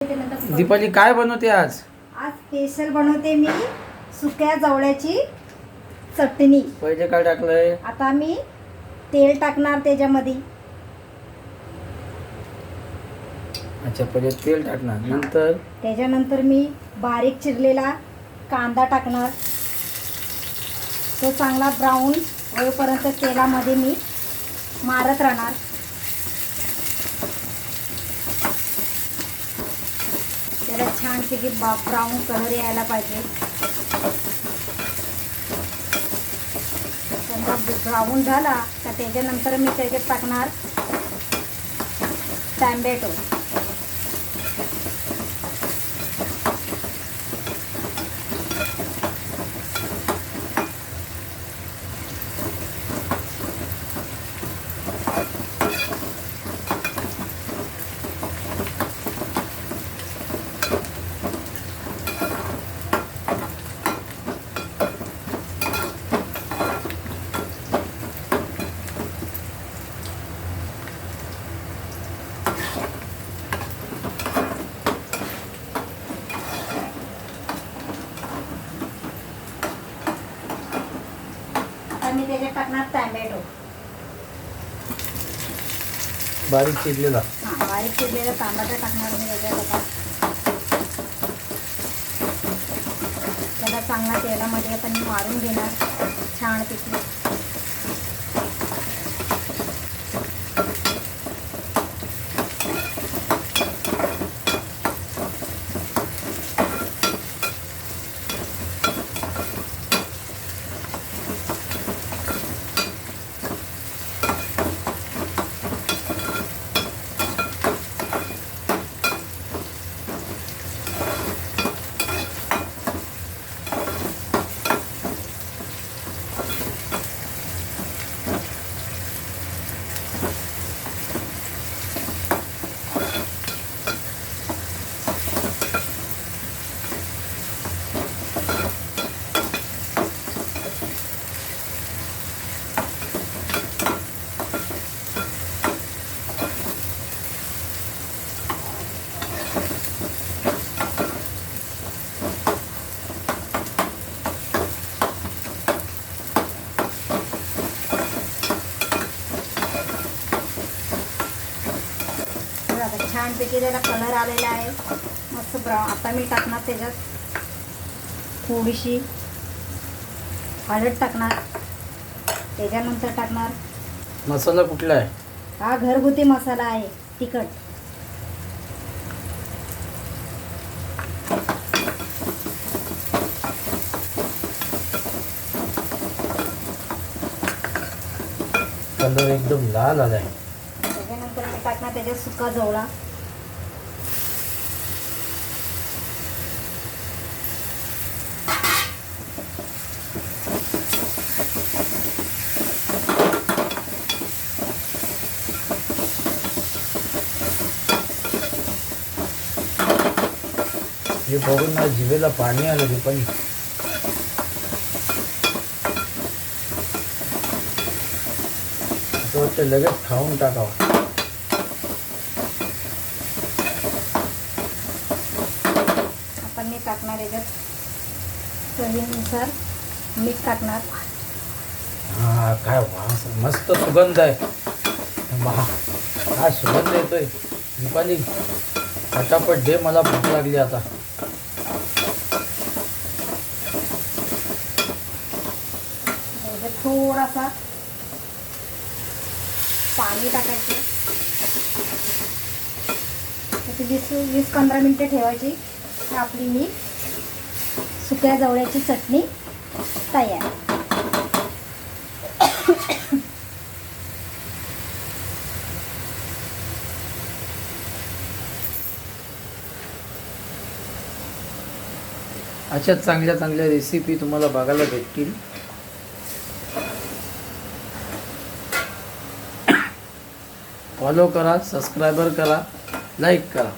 दीपाली काय बनवते आज? आज स्पेशल बनवते मी सुक्या जवळ्याची चटणी. पहिले काय टाकलंय? आता मी तेल टाकणार त्याच्यामध्ये. अच्छा, पहिले तेल टाकणार, नंतर त्याच्यानंतर मी बारीक चिरलेला कांदा टाकणार. तो चांगला ब्राऊन होईपर्यंत तेलामध्ये मी मारत राहणार. त्याला छानपैकी ब्राऊन कलर यायला पाहिजे. त्याला ब्राऊन झाला तर त्याच्यानंतर मी त्याच्यात टाकणार टॅमॅटो. मी त्याच्यात टाकणार टॅमॅटो. बारीक चिरलेला. बारीक चिरलेला टमाटा टाकणार मी त्याच्यात. आता त्याला चांगला तेलामध्ये आता मी मारून घेणार छानपैकी. छानपैकी त्याला कलर आलेला आहे मस्त ब्राऊन. आता मी टाकणार त्याच्यात थोडीशी हळद टाकणार. त्याच्यानंतर टाकणार मसाला कुठला आहे? हा घरगुती मसाला आहे तिखट. कलर एकदम लाल आलाय. त्याच्यानंतर मी टाकणार त्याच्यात सुका जवळा. हे बघून ना जिभेला पाणी आलं. दीपाली असं वाटतं लगेच खाऊन टाकावं. आपण मी टाकणार याच्यात चवीनुसार मीठ टाकणार. हा काय वास, मस्त सुगंध आहे. काय सुगंध येतोय. दीपाली फटाफट दे, मला भूक लागली आता. थोडासा पाणी टाकायचं. 20-15 मिनिटं ठेवायची. आपली मी सुक्या जवळ्याची चटणी तयार. अशा चांगल्या चांगल्या रेसिपी तुम्हाला बघायला भेटतील. फॉलो करा, सबस्क्राईबर करा, लाईक करा.